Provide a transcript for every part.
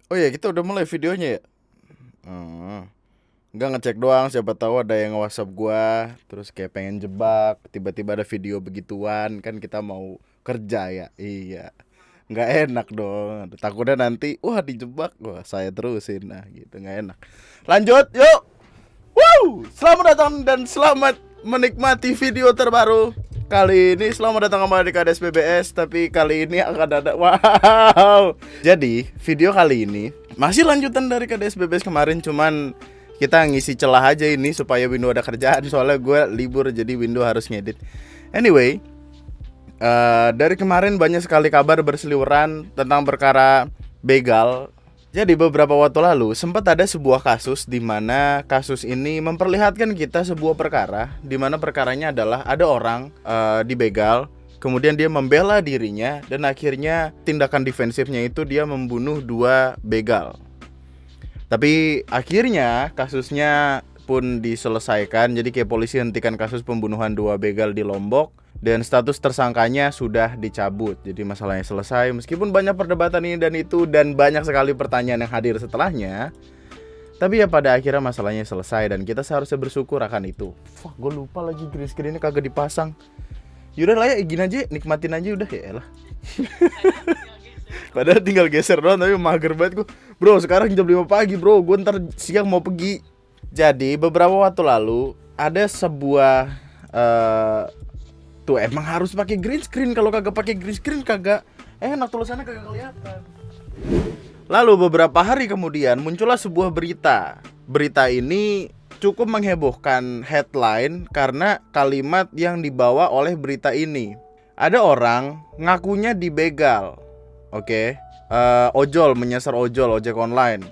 Oh ya, kita udah mulai videonya ya? Oh. Enggak, ngecek doang, siapa tahu ada yang nge-WhatsApp gua, terus kayak pengen jebak, tiba-tiba ada video begituan, kan kita mau kerja ya. Iya. Nggak enak dong. Takutnya nanti wah dijebak, wah saya terusin. Nah, gitu nggak enak. Lanjut, yuk. Wow, selamat datang dan selamat menikmati video terbaru. Kali ini selamat datang kembali di KDS BBS. Tapi kali ini akan ada wow. Jadi video kali ini masih lanjutan dari KDS BBS kemarin. Cuman kita ngisi celah aja ini supaya Window ada kerjaan. Soalnya gue libur jadi Window harus ngedit. Anyway, dari kemarin banyak sekali kabar berseliweran tentang perkara begal. Jadi beberapa waktu lalu sempat ada sebuah kasus di mana kasus ini memperlihatkan kita sebuah perkara di mana perkaranya adalah ada orang dibegal, kemudian dia membela dirinya dan akhirnya tindakan defensifnya itu dia membunuh dua begal. Tapi akhirnya kasusnya pun diselesaikan. Jadi kayak polisi hentikan kasus pembunuhan dua begal di Lombok dan status tersangkanya sudah dicabut. Jadi masalahnya selesai. Meskipun banyak perdebatan ini dan itu dan banyak sekali pertanyaan yang hadir setelahnya, tapi ya pada akhirnya masalahnya selesai dan kita seharusnya bersyukur akan itu. Wah, gue lupa lagi green screen-nya kagak dipasang. Yaudah lah ya, gini aja, nikmatin aja udah ya lah. Padahal tinggal geser doang tapi mager banget gue. Bro, sekarang jam 5 pagi bro, gue ntar siang mau pergi. Jadi beberapa waktu lalu ada sebuah tuh emang harus pakai green screen. Kalau kagak pakai green screen kagak enak, tulisannya kagak kelihatan. Lalu beberapa hari kemudian muncullah sebuah berita. Berita ini cukup menghebohkan headline karena kalimat yang dibawa oleh berita ini. Ada orang ngakunya dibegal. Oke. Ojol, menyasar ojol, ojek online.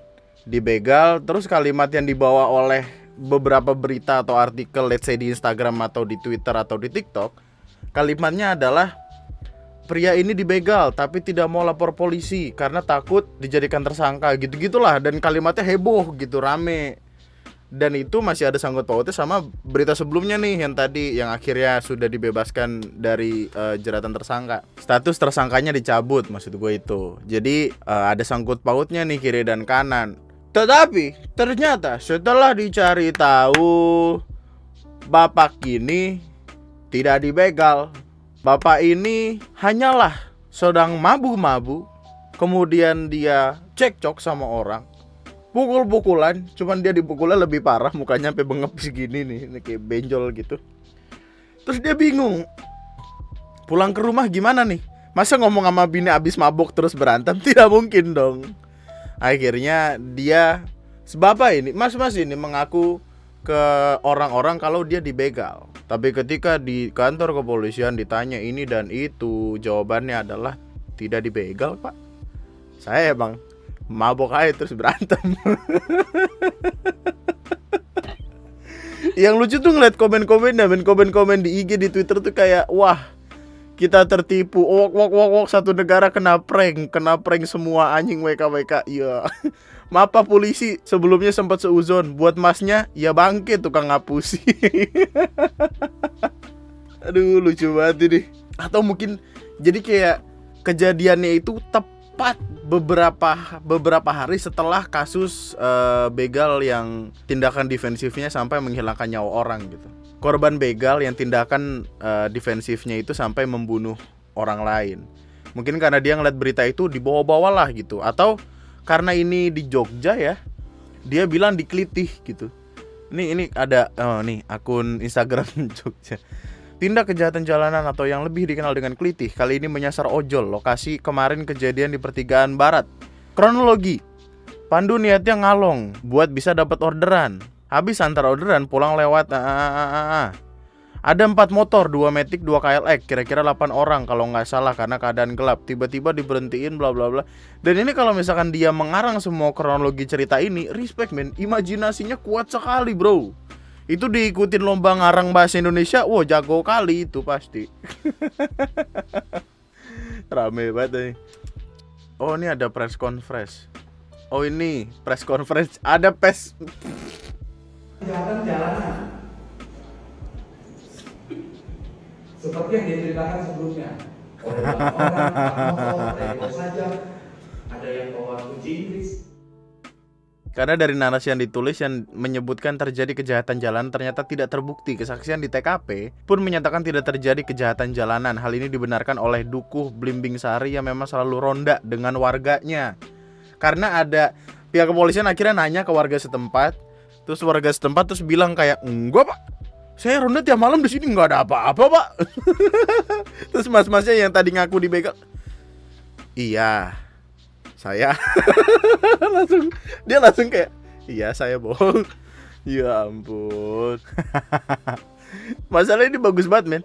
Dibegal, terus kalimat yang dibawa oleh beberapa berita atau artikel, let's say di Instagram atau di Twitter atau di TikTok, kalimatnya adalah pria ini dibegal tapi tidak mau lapor polisi karena takut dijadikan tersangka, gitu-gitulah. Dan kalimatnya heboh gitu, rame. Dan itu masih ada sangkut pautnya sama berita sebelumnya nih, yang tadi yang akhirnya sudah dibebaskan dari jeratan tersangka. Status tersangkanya dicabut, maksud gue itu. Jadi ada sangkut pautnya nih kiri dan kanan. Tetapi ternyata setelah dicari tahu, bapak ini tidak dibegal. Bapak ini hanyalah sedang mabu-mabu, kemudian dia cekcok sama orang, pukul-pukulan, cuman dia dipukulnya lebih parah, mukanya sampai bengep segini nih, kayak benjol gitu. Terus dia bingung, pulang ke rumah gimana nih? Masa ngomong sama bini abis mabok terus berantem? Tidak mungkin dong. Akhirnya dia, sebab ini, mas-mas ini mengaku ke orang-orang kalau dia dibegal. Tapi ketika di kantor kepolisian ditanya ini dan itu, jawabannya adalah tidak dibegal pak. Saya emang mabok aja terus berantem. Yang lucu tuh ngeliat komen-komen di IG, di Twitter tuh kayak wah, kita tertipu, wok satu negara kena prank semua anjing, WK. Iya. Mapa polisi sebelumnya sempat seuzon buat masnya, ya bangke tukang ngapusi. Aduh, lucu banget ini. Atau mungkin jadi kayak kejadiannya itu tepat beberapa hari setelah kasus begal yang tindakan defensifnya sampai menghilangkan nyawa orang gitu. Korban begal yang tindakan defensifnya itu sampai membunuh orang lain. Mungkin karena dia ngeliat berita itu dibawa-bawa lah gitu. Atau karena ini di Jogja ya, dia bilang dikelitih gitu. Ini ada nih akun Instagram Jogja. Tindak kejahatan jalanan atau yang lebih dikenal dengan kelitih kali ini menyasar ojol. Lokasi kemarin kejadian di pertigaan barat. Kronologi, Pandu niatnya ngalong buat bisa dapat orderan. Habis antar orderan pulang lewat ada 4 motor, 2 Matic, 2 KLX, kira-kira 8 orang kalau nggak salah karena keadaan gelap. Tiba-tiba diberhentiin bla bla bla. Dan ini kalau misalkan dia mengarang semua kronologi cerita ini, respect men, imajinasinya kuat sekali bro. Itu diikutin lomba ngarang bahasa Indonesia, wow jago kali itu pasti. Rame banget nih. Oh ini ada press conference. Oh ini press conference, ada pes. Kejahatan jalanan seperti yang diceritakan sebelumnya. Orang motor, saja ada yang bawa kunci Inggris. Karena dari narasi yang ditulis yang menyebutkan terjadi kejahatan jalanan ternyata tidak terbukti. Kesaksian di TKP pun menyatakan tidak terjadi kejahatan jalanan. Hal ini dibenarkan oleh Dukuh Blimbing Sari yang memang selalu ronda dengan warganya. Karena ada pihak kepolisian akhirnya nanya ke warga setempat, terus warga setempat terus bilang kayak, enggak pak, saya ronda tiap malam di sini nggak ada apa-apa pak. Terus mas-masnya yang tadi ngaku dibegal, iya saya. Dia langsung kayak, iya saya bohong. Ya ampun. Masalah ini bagus banget men.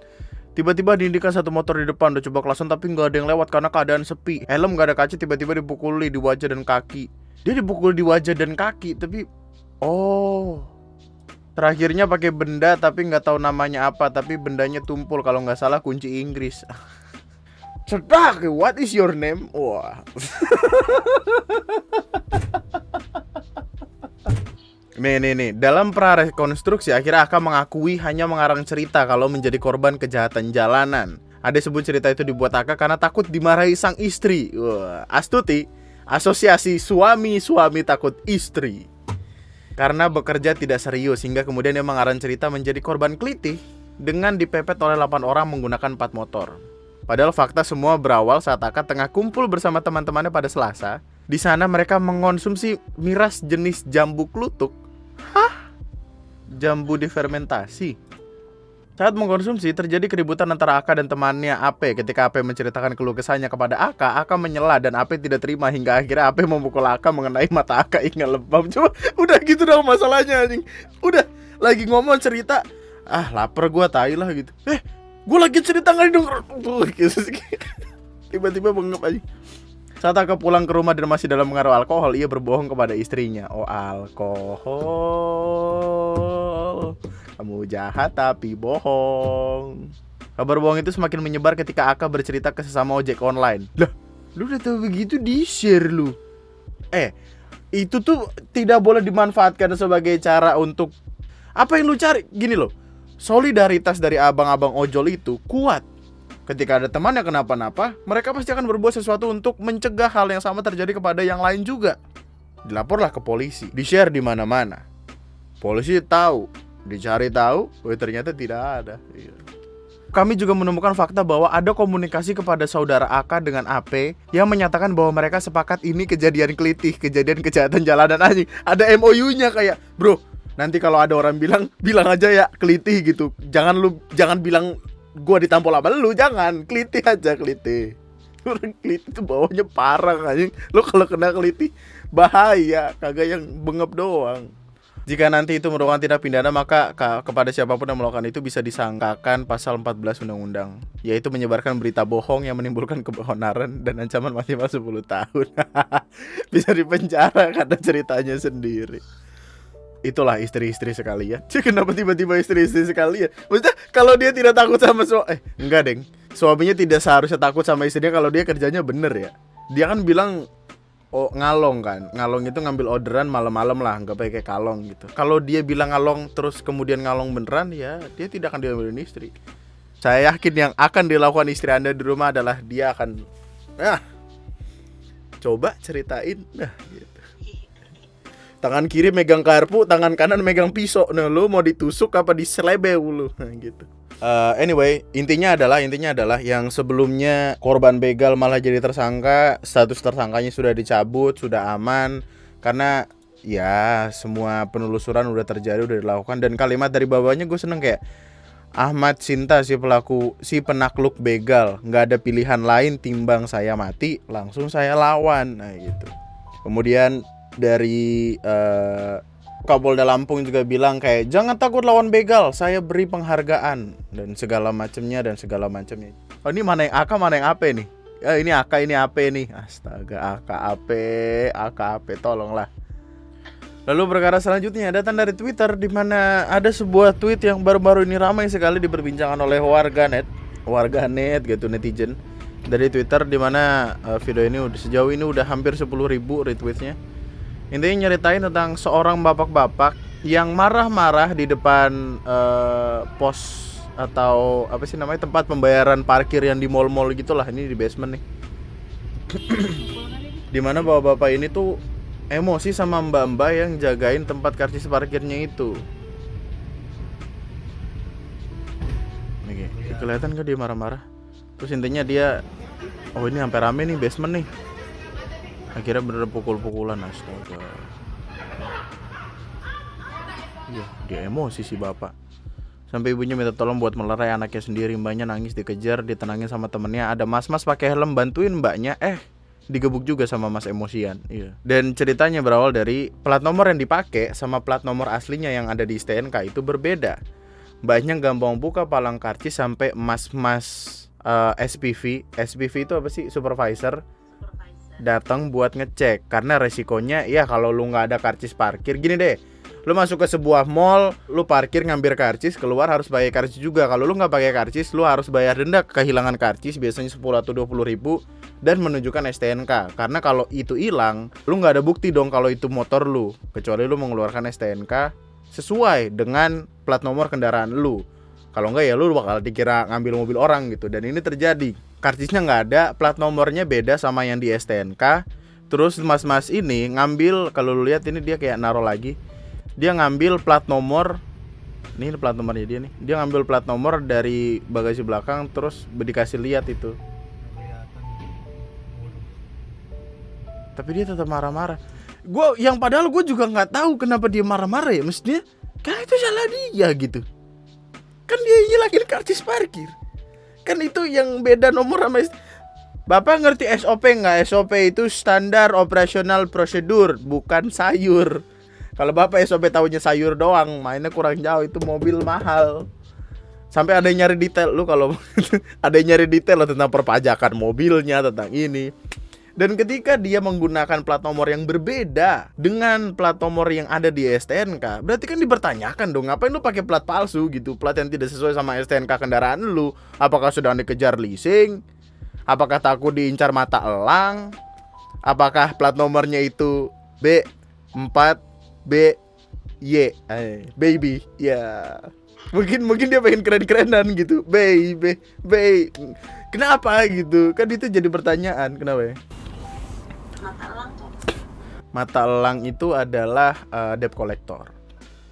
Tiba-tiba diindikan satu motor di depan, udah coba kelasan tapi nggak ada yang lewat karena keadaan sepi. Helm nggak ada kaca, tiba-tiba dipukuli di wajah dan kaki. Dia dipukul di wajah dan kaki, tapi terakhirnya pakai benda tapi nggak tahu namanya apa, tapi bendanya tumpul kalau nggak salah kunci Inggris. Cedak, what is your name? Wah. Nih. Dalam prarekonstruksi akhirnya Aka mengakui hanya mengarang cerita kalau menjadi korban kejahatan jalanan. Ada sebut cerita itu dibuat Aka karena takut dimarahi sang istri. Wah, astuti, asosiasi suami takut istri. Karena bekerja tidak serius hingga kemudian dia mengarang cerita menjadi korban kelitih dengan dipepet oleh 8 orang menggunakan 4 motor. Padahal fakta semua berawal saat Aka tengah kumpul bersama teman-temannya pada Selasa. Di sana mereka mengonsumsi miras jenis jambu klutuk. Hah? Jambu difermentasi. Saat mengkonsumsi terjadi keributan antara Aka dan temannya Ape. Ketika Ape menceritakan keluh kesahnya kepada Aka menyela dan Ape tidak terima hingga akhirnya Ape memukul Aka mengenai mata Aka hingga lebam. Coba udah gitu dong masalahnya anjing. Udah lagi ngomong cerita, lapar gua tai lah gitu. Gue lagi cerita nggak didengar. Tiba-tiba bengep aja. Saat Aka pulang ke rumah dan masih dalam pengaruh alkohol, ia berbohong kepada istrinya. Oh alkohol, kamu jahat tapi bohong. Kabar bohong itu semakin menyebar ketika Aka bercerita ke sesama ojek online. Lah, lu udah tahu begitu di-share lu. Itu tuh tidak boleh dimanfaatkan sebagai cara untuk apa yang lu cari. Gini loh, solidaritas dari abang-abang ojol itu kuat. Ketika ada teman yang kenapa-napa, mereka pasti akan berbuat sesuatu untuk mencegah hal yang sama terjadi kepada yang lain juga. Dilaporlah ke polisi, di-share di mana-mana. Polisi tahu, dicari tahu, ternyata tidak ada. Kami juga menemukan fakta bahwa ada komunikasi kepada saudara Aka dengan AP yang menyatakan bahwa mereka sepakat ini kejadian kelitih, kejadian kejahatan jalanan anjing. Ada MOU-nya kayak, bro, nanti kalau ada orang bilang aja ya kelitih gitu. Jangan bilang gua ditampol sama lu, jangan. Kelitih aja, kelitih. Orang kelitih tuh bawahnya parah anjing. Lu kalau kena kelitih bahaya, kagak yang bengep doang. Jika nanti itu merupakan tindak pidana, maka kepada siapapun yang melakukan itu bisa disangkakan pasal 14 undang-undang, yaitu menyebarkan berita bohong yang menimbulkan kebenaran dan ancaman maksimal 10 tahun. Bisa dipenjara karena ceritanya sendiri. Itulah istri-istri sekalian. Kenapa tiba-tiba istri-istri sekalian? Maksudnya kalau dia tidak takut sama enggak deng. Suaminya tidak seharusnya takut sama istrinya kalau dia kerjanya bener ya. Dia kan bilang ngalong kan. Ngalong itu ngambil orderan malam-malam lah, nggak pakai kalong gitu. Kalau dia bilang ngalong terus kemudian ngalong beneran, ya dia tidak akan diambilin istri. Saya yakin yang akan dilakukan istri Anda di rumah adalah dia akan coba ceritain gitu. Tangan kiri megang karpu, tangan kanan megang pisau. Nah, lu mau ditusuk apa diselebeu lu? Nah, gitu. Anyway, intinya adalah yang sebelumnya korban begal malah jadi tersangka, status tersangkanya sudah dicabut, sudah aman karena ya semua penelusuran udah terjadi, udah dilakukan. Dan kalimat dari bawahnya gue seneng kayak Ahmad Sinta si penakluk begal, nggak ada pilihan lain timbang saya mati, langsung saya lawan. Nah gitu. Kemudian dari Kapolda Lampung juga bilang kayak jangan takut lawan begal, saya beri penghargaan dan segala macamnya. Oh ini mana yang AK mana yang AP nih? Ya ini AK ini AP nih. Astaga, AK AP tolonglah. Lalu perkara selanjutnya datang dari Twitter, di mana ada sebuah tweet yang baru-baru ini ramai sekali diperbincangkan oleh warganet gitu, netizen dari Twitter, di mana video ini sejauh ini udah hampir 10.000 retweetnya. Intinya nyeritain tentang seorang bapak-bapak yang marah-marah di depan pos atau apa sih namanya, tempat pembayaran parkir yang di mall-mall gitulah. Ini di basement nih. Dimana bapak-bapak ini tuh emosi sama mbak-mbak yang jagain tempat karcis parkirnya itu. Nih, kelihatan kan dia marah-marah. Terus intinya dia, oh ini sampai rame nih basement nih. Akhirnya bener pukul-pukulan, astaga. Iya, dia emosi si bapak. Sampai ibunya minta tolong buat melerai anaknya sendiri. Mbaknya nangis, dikejar, ditenangin sama temennya. Ada mas-mas pakai helm bantuin mbaknya. Digebuk juga sama mas emosian. Iya. Dan ceritanya berawal dari plat nomor yang dipakai sama plat nomor aslinya yang ada di STNK itu berbeda. Mbaknya gampang buka palang karcis sampai mas-mas SPV itu apa sih? Supervisor datang buat ngecek. Karena resikonya ya kalau lu nggak ada karcis parkir, gini deh, lu masuk ke sebuah mall, lu parkir ngambil karcis, keluar harus bayar karcis juga. Kalau lu nggak pakai karcis, lu harus bayar denda kehilangan karcis, biasanya 10 atau 20 ribu, dan menunjukkan STNK. Karena kalau itu hilang, lu nggak ada bukti dong kalau itu motor lu, kecuali lu mengeluarkan STNK sesuai dengan plat nomor kendaraan lu. Kalau nggak ya lu bakal dikira ngambil mobil orang gitu. Dan ini terjadi, karcisnya nggak ada, plat nomornya beda sama yang di STNK. Terus mas-mas ini ngambil, kalau lu lihat ini dia kayak naruh lagi, dia ngambil plat nomor, ini plat nomornya dia nih. Dia ngambil plat nomor dari bagasi belakang, terus dikasih lihat itu. Tapi dia tetap marah-marah. Yang padahal gue juga nggak tahu kenapa dia marah-marah ya. Mestinya kan itu salah dia gitu. Kan dia ngilangin karcis parkir. Kan itu yang beda nomor sama Bapak ngerti SOP nggak? SOP itu standar operasional prosedur, bukan sayur. Kalau bapak SOP tahunya sayur doang, mainnya kurang jauh, itu mobil mahal. Sampai ada yang nyari detail, lu kalau ada yang nyari detail tentang perpajakan mobilnya, tentang ini. Dan ketika dia menggunakan plat nomor yang berbeda dengan plat nomor yang ada di STNK, berarti kan dipertanyakan dong, ngapain lu pakai plat palsu gitu, plat yang tidak sesuai sama STNK kendaraan lu? Apakah sedang dikejar leasing? Apakah takut diincar mata elang? Apakah plat nomornya itu B4 BY, baby, ya. Mungkin dia pengen keren-kerenan gitu, baby. Kenapa gitu? Kan itu jadi pertanyaan, kenapa ya? Mata elang itu adalah debt collector.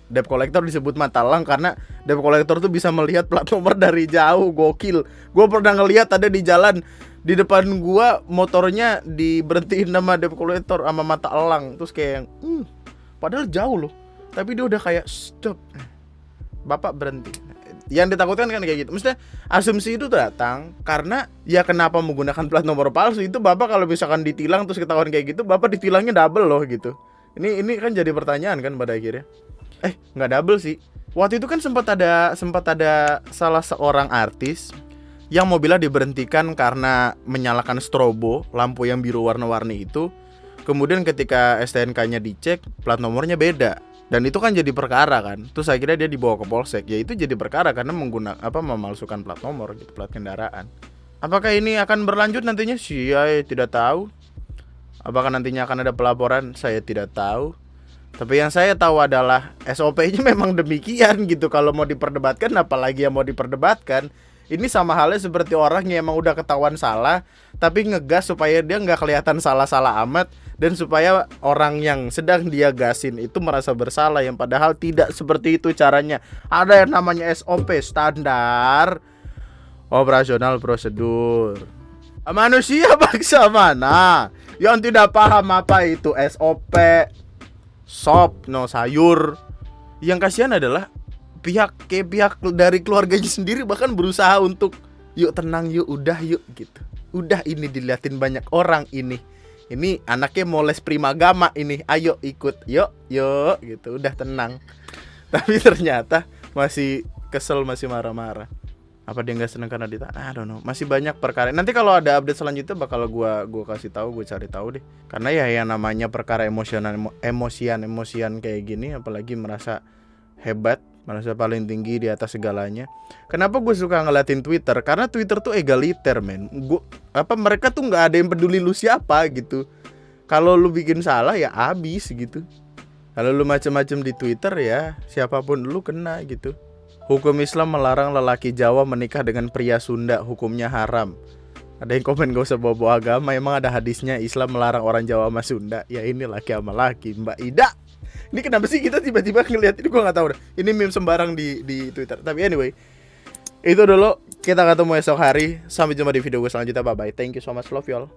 Debt collector disebut mata elang karena debt collector tuh bisa melihat plat nomor dari jauh, gokil. Gue pernah ngelihat ada di jalan, di depan gua motornya diberhentiin nama debt collector sama mata elang. Terus kayak padahal jauh loh, tapi dia udah kayak stop, bapak berhenti. Yang ditakutkan kan kayak gitu. Maksudnya asumsi itu datang karena ya kenapa menggunakan plat nomor palsu itu, bapak kalau misalkan ditilang terus ketahuan kayak gitu, bapak ditilangnya double loh gitu. Ini kan jadi pertanyaan kan pada akhirnya. Nggak double sih. Waktu itu kan sempat ada salah seorang artis yang mobilnya diberhentikan karena menyalakan strobo, lampu yang biru warna-warni itu. Kemudian ketika STNK-nya dicek, plat nomornya beda. Dan itu kan jadi perkara kan. Terus akhirnya dia dibawa ke polsek. Ya itu jadi perkara karena memalsukan plat nomor gitu, plat kendaraan. Apakah ini akan berlanjut nantinya? Saya tidak tahu. Apakah nantinya akan ada pelaporan? Saya tidak tahu. Tapi yang saya tahu adalah SOP-nya memang demikian gitu. Kalau mau diperdebatkan, apalagi yang mau diperdebatkan. Ini sama halnya seperti orang yang emang udah ketahuan salah, tapi ngegas supaya dia nggak kelihatan salah-salah amat, dan supaya orang yang sedang dia gasin itu merasa bersalah, yang padahal tidak seperti itu caranya. Ada yang namanya SOP, standar operasional prosedur. Manusia bangsa mana yang tidak paham apa itu SOP, sop, no sayur. Yang kasihan adalah pihak dari keluarganya sendiri bahkan berusaha untuk yuk tenang, yuk udah yuk gitu. Udah, ini diliatin banyak orang, ini anaknya mau les primagama ini, ayo ikut, yuk gitu, udah tenang. Tapi ternyata masih kesel, masih marah-marah. Apa dia nggak seneng karena I don't know. Masih banyak perkara. Nanti kalau ada update selanjutnya bakal gua kasih tahu, gue cari tahu deh. Karena ya yang namanya perkara emosian kayak gini, apalagi merasa hebat, merasa paling tinggi di atas segalanya. Kenapa gue suka ngeliatin Twitter? Karena Twitter tuh egaliter, men. Mereka tuh nggak ada yang peduli lu siapa gitu. Kalau lu bikin salah ya abis gitu. Kalau lu macem-macem di Twitter ya siapapun lu kena gitu. Hukum Islam melarang lelaki Jawa menikah dengan pria Sunda, hukumnya haram. Ada yang komen gak usah bawa-bawa agama. Emang ada hadisnya Islam melarang orang Jawa sama Sunda. Ya ini laki sama laki Mbak Ida. Ini kenapa sih kita tiba-tiba ngeliat ini, gue gak tahu deh. Ini meme sembarang di Twitter. Tapi anyway, itu dulu. Kita ketemu esok hari. Sampai jumpa di video gue selanjutnya. Bye bye. Thank you so much. Love you all.